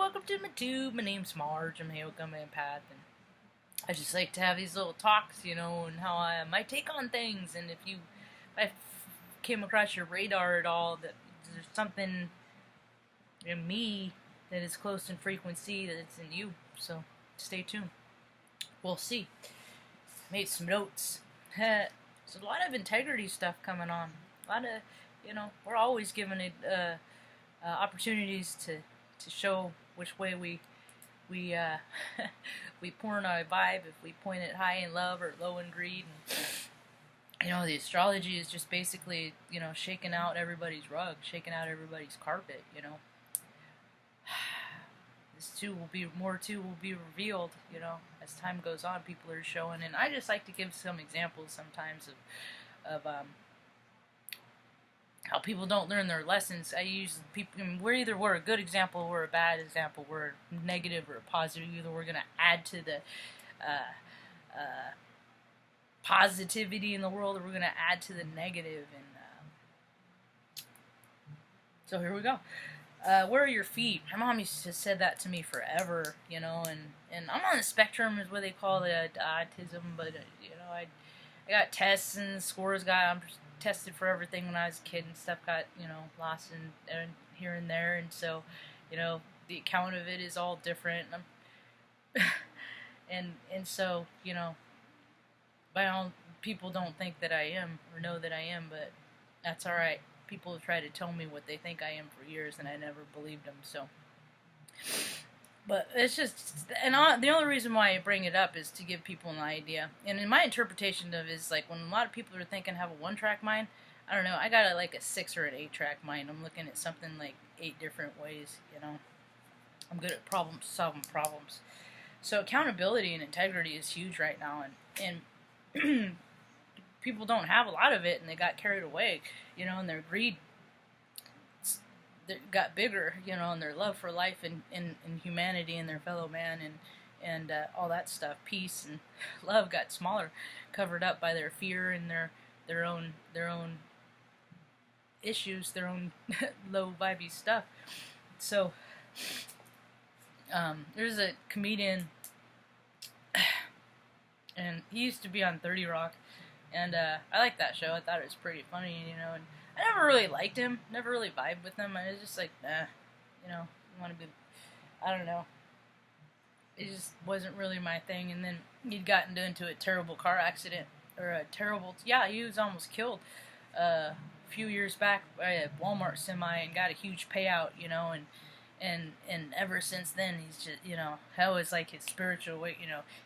welcome to my tube. My name's Marge. I'm a yoga empath, and I just like to have these little talks, and how I might take on things. And if I came across your radar at all, that there's something in me that is close in frequency that it's in you. So stay tuned. We'll see. Made some notes. There's a lot of integrity stuff coming on. A lot of, we're always given it opportunities to show which way we we pour in our vibe, if we point it high in love or low in greed. And, the astrology is just basically, shaking out everybody's rug, shaking out everybody's carpet. More too will be revealed, as time goes on. People are showing, and I just like to give some examples sometimes of how people don't learn their lessons. I use people. We're a good example or a bad example. We're a negative or a positive. Either we're going to add to the positivity in the world, or we're going to add to the negative. And so here we go. Where are your feet? My mom used to said that to me forever, and I'm on the spectrum is what they call it, autism, but I got tests and scores I'm tested for everything when I was a kid, and stuff got lost in here and there, and so the account of it is all different. And so by all people don't think that I am or know that I am, but that's all right. People have tried to tell me what they think I am for years, and I never believed them. So, but it's just, the only reason why I bring it up is to give people an idea. And in my interpretation of it is like when a lot of people are thinking have a one-track mind, I don't know. I got a 6 or an 8-track mind. I'm looking at something like 8 different ways. I'm good at solving problems. So accountability and integrity is huge right now, and people don't have a lot of it, and they got carried away, and their greed got bigger, and their love for life and humanity and their fellow man and all that stuff. Peace and love got smaller, covered up by their fear and their own issues, their own low vibey stuff. So there's a comedian, and he used to be on 30 Rock. And I liked that show. I thought it was pretty funny, and I never really liked him, never really vibed with him. I was just like, you want to be, I don't know. It just wasn't really my thing. And then he'd gotten into a terrible car accident, or he was almost killed a few years back by a Walmart semi, and got a huge payout, and ever since then, he's just, that was like his spiritual way,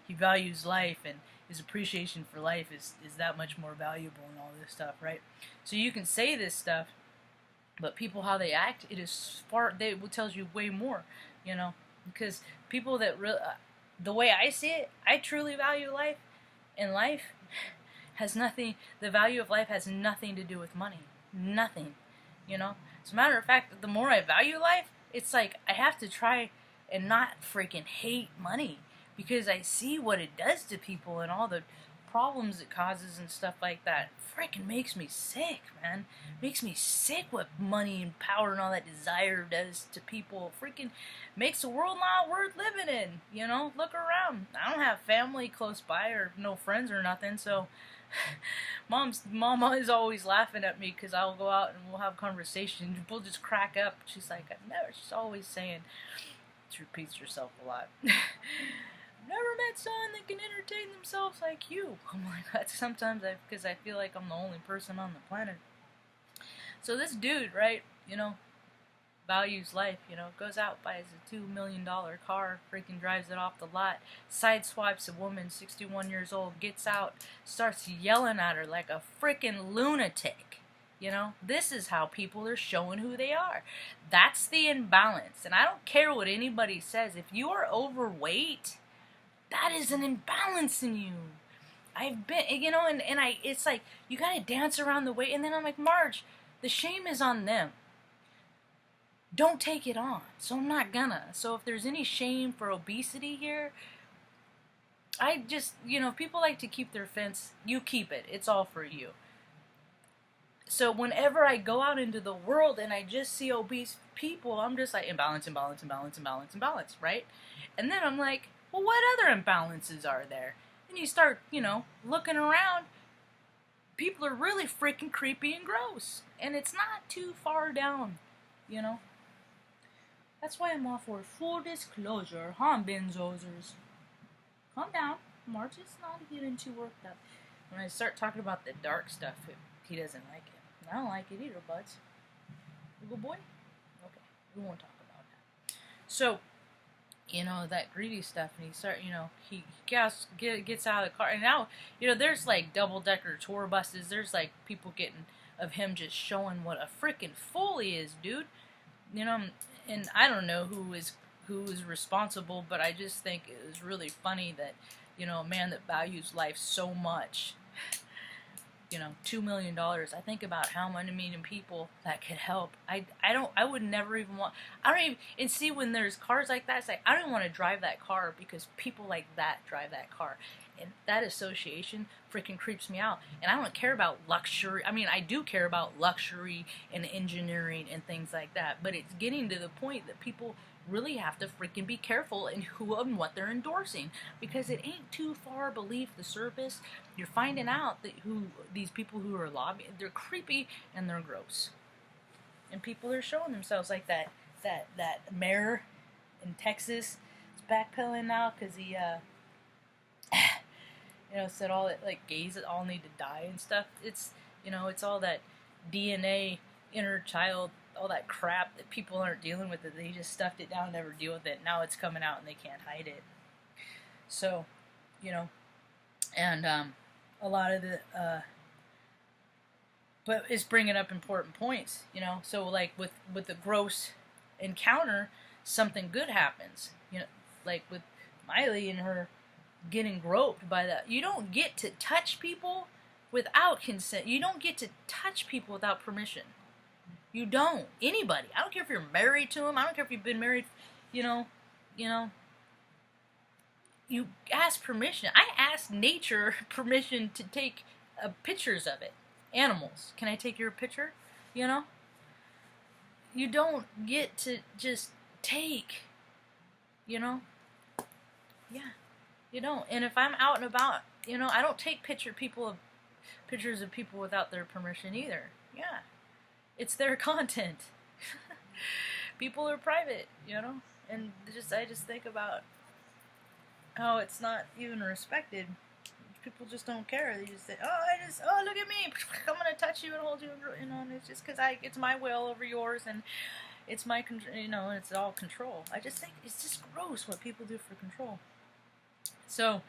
he values life, and his appreciation for life is that much more valuable and all this stuff, right? So you can say this stuff, but people, how they act, it tells you way more, because people that the way I see it, I truly value life, and life has nothing, the value of life has nothing to do with money, nothing, As a matter of fact, the more I value life, it's like I have to try and not freaking hate money, because I see what it does to people and all the problems it causes and stuff like that. It freaking makes me sick, man. Makes me sick what money and power and all that desire does to people. Freaking makes the world not worth living in. Look around. I don't have family close by or no friends or nothing, so Mama is always laughing at me because I'll go out and we'll have conversations. We'll just crack up. She's like, she's always saying, she repeats herself a lot. Never met someone that can entertain themselves like you. I'm like, that's sometimes because I feel like I'm the only person on the planet. So this dude, right, values life, goes out, buys a $2 million car, freaking drives it off the lot, sideswipes a woman, 61 years old, gets out, starts yelling at her like a freaking lunatic. This is how people are showing who they are. That's the imbalance. And I don't care what anybody says. If you are overweight, that is an imbalance in you. I've been, it's like, you gotta dance around the weight. And then I'm like, Marge, the shame is on them. Don't take it on. So I'm not gonna. So if there's any shame for obesity here, I just, people like to keep their fence. You keep it. It's all for you. So whenever I go out into the world and I just see obese people, I'm just like, imbalance, imbalance, imbalance, imbalance, imbalance, right? And then I'm like, well, what other imbalances are there? And you start, you know, looking around. People are really freaking creepy and gross. And it's not too far down, you know? That's why I'm all for full disclosure, huh, Benzozers? Calm down. Marge is not getting too worked up. When I start talking about the dark stuff, he doesn't like it. I don't like it either, buds. You good boy? Okay, we won't talk about that. So, you know, that greedy stuff, and he gets out of the car, and now, you know, there's like double-decker tour buses, there's like people getting of him just showing what a freaking fool he is, dude. You know, and I don't know who is responsible, but I just think it was really funny that, you know, a man that values life so much, you know, $2 million. I think about how many million people that could help. I would never even want, and see, when there's cars like that, it's like, I don't even want to drive that car because people like that drive that car. And that association freaking creeps me out. And I don't care about luxury. I mean, I do care about luxury and engineering and things like that. But it's getting to the point that people really have to freaking be careful in who and what they're endorsing. Because it ain't too far beneath the surface. You're finding out that these people who are lobbying, they're creepy and they're gross. And people are showing themselves like that mayor in Texas is backpedaling now because he, you know, said all that, like, gays that all need to die and stuff. It's, you know, it's all that DNA, inner child, all that crap that people aren't dealing with, that they just stuffed it down and never deal with it. Now it's coming out and they can't hide it. So, you know, and a lot of the, but it's bringing up important points, you know. So, like, with the gross encounter, something good happens. You know, like with Miley and her getting groped by that. You don't get to touch people without consent. You don't get to touch people without permission. You don't. Anybody. I don't care if you're married to them. I don't care if you've been married, you know. You ask permission. I asked nature permission to take pictures of it. Animals. Can I take your picture? You know? You don't get to just take, you know? Yeah. You don't. And if I'm out and about, you know, I don't take pictures of people without their permission either. Yeah. It's their content. People are private, you know? And I just think about how it's not even respected. People just don't care. They just say, oh, look at me. I'm going to touch you and hold you, you know, and it's just because it's my will over yours, and it's my, you know, and it's all control. I just think it's just gross what people do for control. So,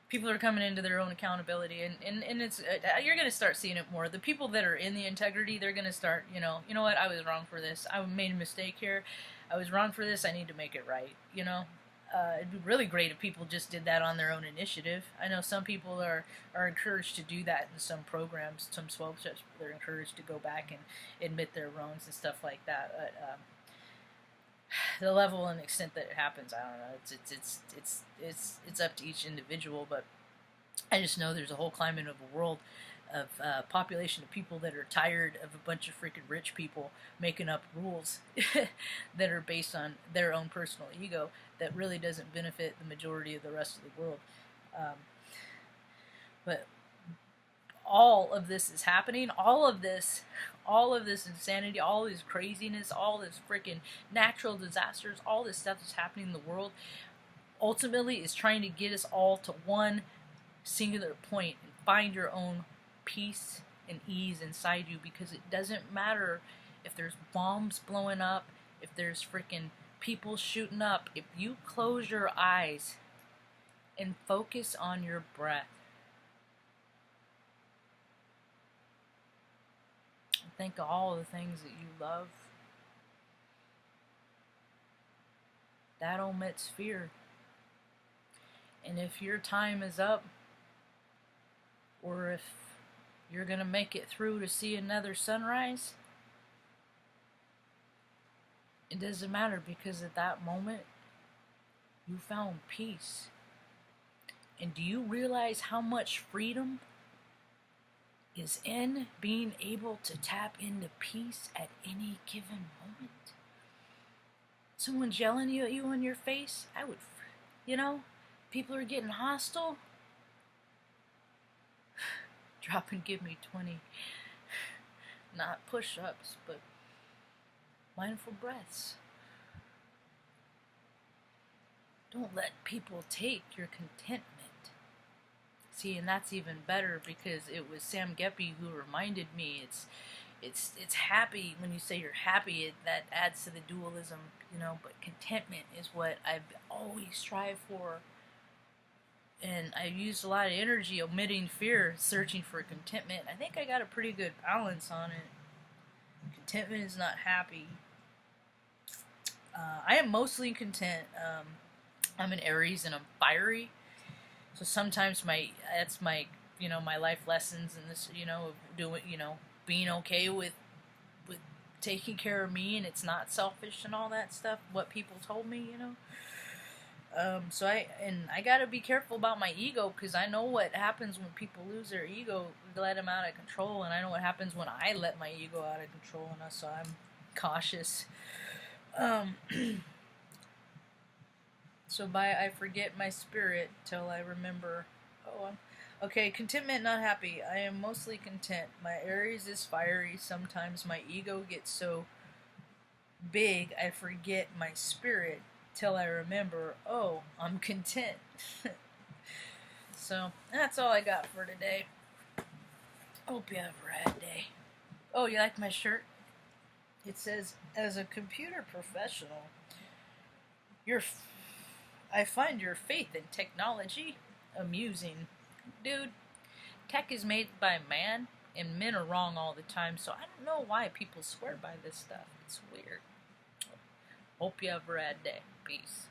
people are coming into their own accountability, and it's, you're going to start seeing it more. The people that are in the integrity, they're going to start, you know what, I was wrong for this. I made a mistake here. I was wrong for this. I need to make it right, you know. It'd be really great if people just did that on their own initiative. I know some people are encouraged to do that in some programs, some swell trips. They're encouraged to go back and admit their wrongs and stuff like that. But the level and extent that it happens, I don't know. It's up to each individual. But I just know there's a whole climate of a world of population of people that are tired of a bunch of freaking rich people making up rules that are based on their own personal ego that really doesn't benefit the majority of the rest of the world. But all of this is happening. All of this insanity, all this craziness, all this freaking natural disasters, all this stuff that's happening in the world, ultimately is trying to get us all to one singular point and find your own peace and ease inside you, because it doesn't matter if there's bombs blowing up, if there's freaking people shooting up. If you close your eyes and focus on your breath, think of all the things that you love, that omits fear. And if your time is up, or if you're going to make it through to see another sunrise, it doesn't matter, because at that moment, you found peace. And do you realize how much freedom is in being able to tap into peace at any given moment. Someone's yelling at you in your face, people are getting hostile. Drop and give me 20. Not push-ups, but mindful breaths. Don't let people take your contentment. See, and that's even better because it was Sam Geppy who reminded me it's happy. When you say you're happy, that adds to the dualism, but contentment is what I've always strived for. And I used a lot of energy omitting fear, searching for contentment. I think I got a pretty good balance on it. Contentment is not happy. I am mostly content. I'm an Aries and I'm fiery. So sometimes that's my life lessons and this, being okay with taking care of me, and it's not selfish and all that stuff, what people told me, So I gotta be careful about my ego, because I know what happens when people lose their ego, let them out of control, and I know what happens when I let my ego out of control, and so I'm cautious. So I forget my spirit till I remember. Okay, contentment, not happy. I am mostly content. My Aries is fiery. Sometimes my ego gets so big I forget my spirit till I remember, I'm content. So, that's all I got for today. Hope you have a rad day. Oh, you like my shirt? It says, as a computer professional, I find your faith in technology amusing. Dude, tech is made by man, and men are wrong all the time, so I don't know why people swear by this stuff. It's weird. Hope you have a rad day. Peace.